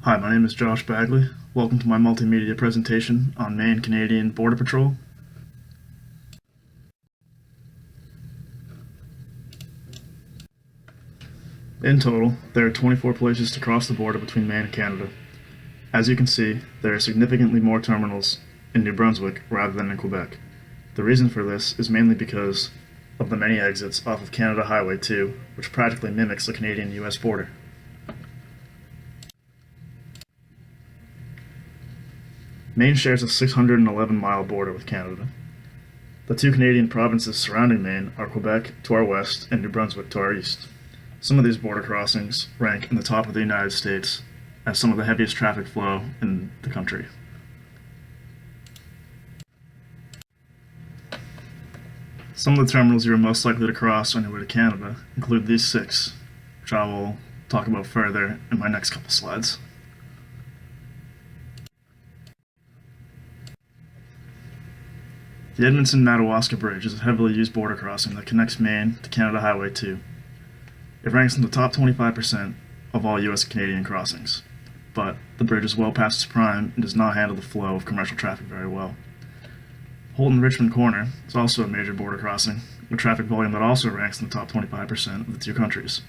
Hi, my name is Josh Bagley. Welcome to my multimedia presentation on Maine-Canadian Border Patrol. In total, there are 24 places to cross the border between Maine and Canada. As you can see, there are significantly more terminals in New Brunswick rather than in Quebec. The reason for this is mainly because of the many exits off of Canada Highway 2, which practically mimics the Canadian-US border. Maine shares a 611-mile border with Canada. The two Canadian provinces surrounding Maine are Quebec to our west and New Brunswick to our east. Some of these border crossings rank in the top of the United States as some of the heaviest traffic flow in the country. Some of the terminals you are most likely to cross on your way to Canada include these 6, which I will talk about further in my next couple slides. The Edmonton-Madawaska Bridge is a heavily used border crossing that connects Maine to Canada Highway 2. It ranks in the top 25% of all U.S. and Canadian crossings, but the bridge is well past its prime and does not handle the flow of commercial traffic very well. Holton-Richmond Corner is also a major border crossing, with traffic volume that also ranks in the top 25% of the two countries.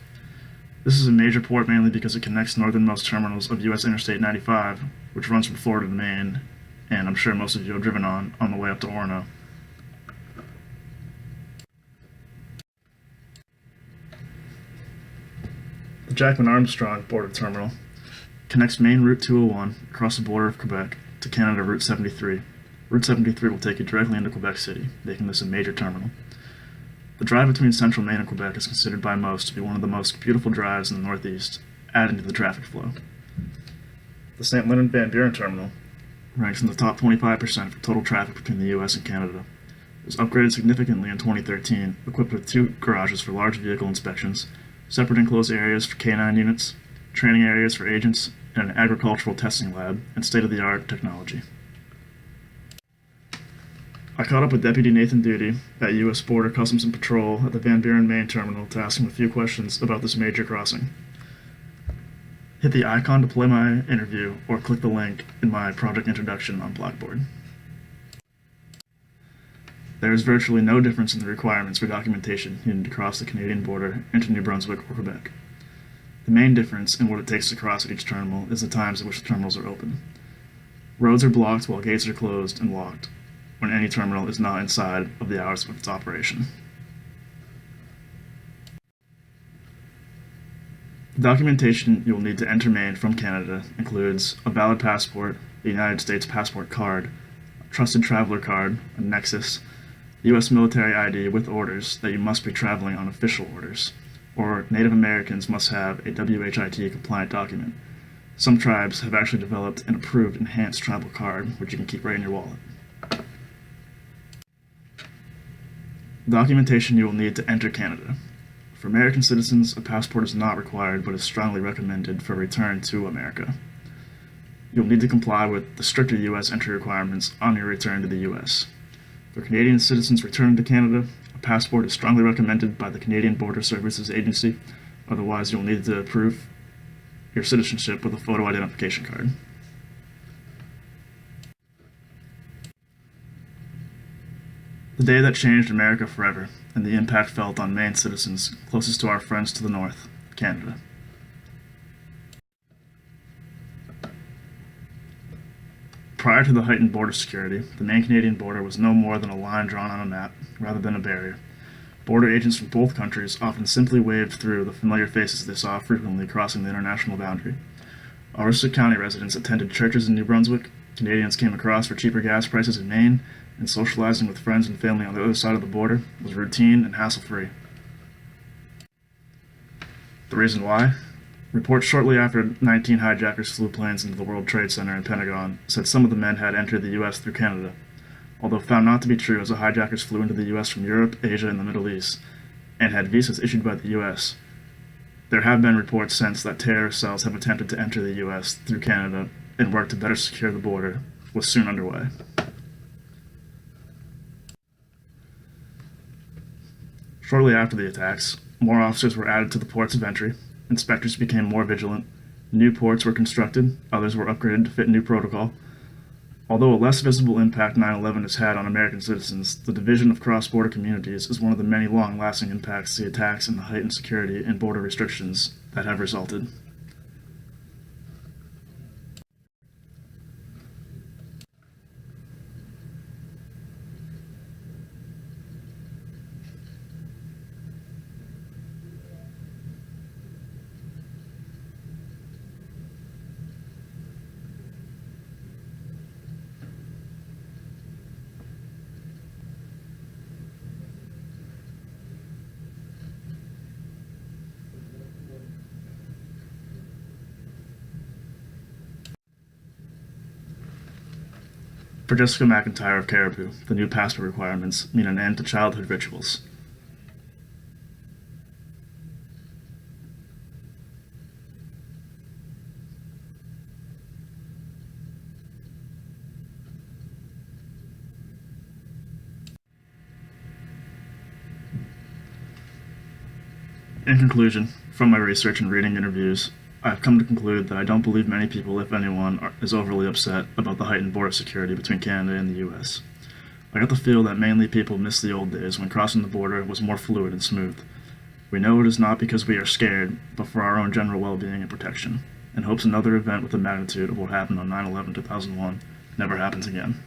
This is a major port mainly because it connects northernmost terminals of U.S. Interstate 95, which runs from Florida to Maine, and I'm sure most of you have driven on the way up to Orono. The Jackman Armstrong Border Terminal connects Maine Route 201 across the border of Quebec to Canada Route 73. Route 73 will take you directly into Quebec City, making this a major terminal. The drive between central Maine and Quebec is considered by most to be one of the most beautiful drives in the Northeast, adding to the traffic flow. The St. Leonard Van Buren Terminal ranks in the top 25% for total traffic between the U.S. and Canada. It was upgraded significantly in 2013, equipped with 2 garages for large vehicle inspections, separate enclosed areas for K-9 units, training areas for agents, and an agricultural testing lab and state-of-the-art technology. I caught up with Deputy Nathan Duty at U.S. Border Customs and Patrol at the Van Buren, Maine terminal to ask him a few questions about this major crossing. Hit the icon to play my interview or click the link in my project introduction on Blackboard. There is virtually no difference in the requirements for documentation needed to cross the Canadian border into New Brunswick or Quebec. The main difference in what it takes to cross at each terminal is the times at which the terminals are open. Roads are blocked while gates are closed and locked when any terminal is not inside of the hours of its operation. The documentation you will need to enter Maine from Canada includes a valid passport, a United States passport card, a trusted traveler card, a nexus, U.S. military ID with orders that you must be traveling on official orders, or Native Americans must have a WHIT compliant document. Some tribes have actually developed an approved enhanced tribal card, which you can keep right in your wallet. The documentation you will need to enter Canada. For American citizens, a passport is not required but is strongly recommended for return to America. You'll need to comply with the stricter U.S. entry requirements on your return to the U.S. For Canadian citizens returning to Canada, a passport is strongly recommended by the Canadian Border Services Agency, otherwise you'll need to prove your citizenship with a photo identification card. The day that changed America forever, and the impact felt on Maine citizens closest to our friends to the north, Canada. Prior to the heightened border security, the Maine-Canadian border was no more than a line drawn on a map, rather than a barrier. Border agents from both countries often simply waved through the familiar faces they saw frequently crossing the international boundary. Aroostook County residents attended churches in New Brunswick, Canadians came across for cheaper gas prices in Maine, and socializing with friends and family on the other side of the border was routine and hassle-free. The reason why? Reports shortly after 19 hijackers flew planes into the World Trade Center and Pentagon said some of the men had entered the U.S. through Canada, although found not to be true as the hijackers flew into the U.S. from Europe, Asia, and the Middle East, and had visas issued by the U.S. There have been reports since that terrorist cells have attempted to enter the U.S. through Canada and work to better secure the border was soon underway. Shortly after the attacks, more officers were added to the ports of entry, inspectors became more vigilant, New ports were constructed, others were upgraded to fit new protocol. Although a less visible impact 9/11 has had on American citizens, the division of cross-border communities is one of the many long-lasting impacts the attacks and the heightened security and border restrictions that have resulted. For Jessica McIntyre of Caribou, the new passport requirements mean an end to childhood rituals. In conclusion, from my research and reading interviews, I have come to conclude that I don't believe many people, if anyone, is overly upset about the heightened border security between Canada and the US. I got the feel that mainly people miss the old days when crossing the border was more fluid and smooth. We know it is not because we are scared, but for our own general well-being and protection, in hopes another event with the magnitude of what happened on 9/11/2001 never happens again.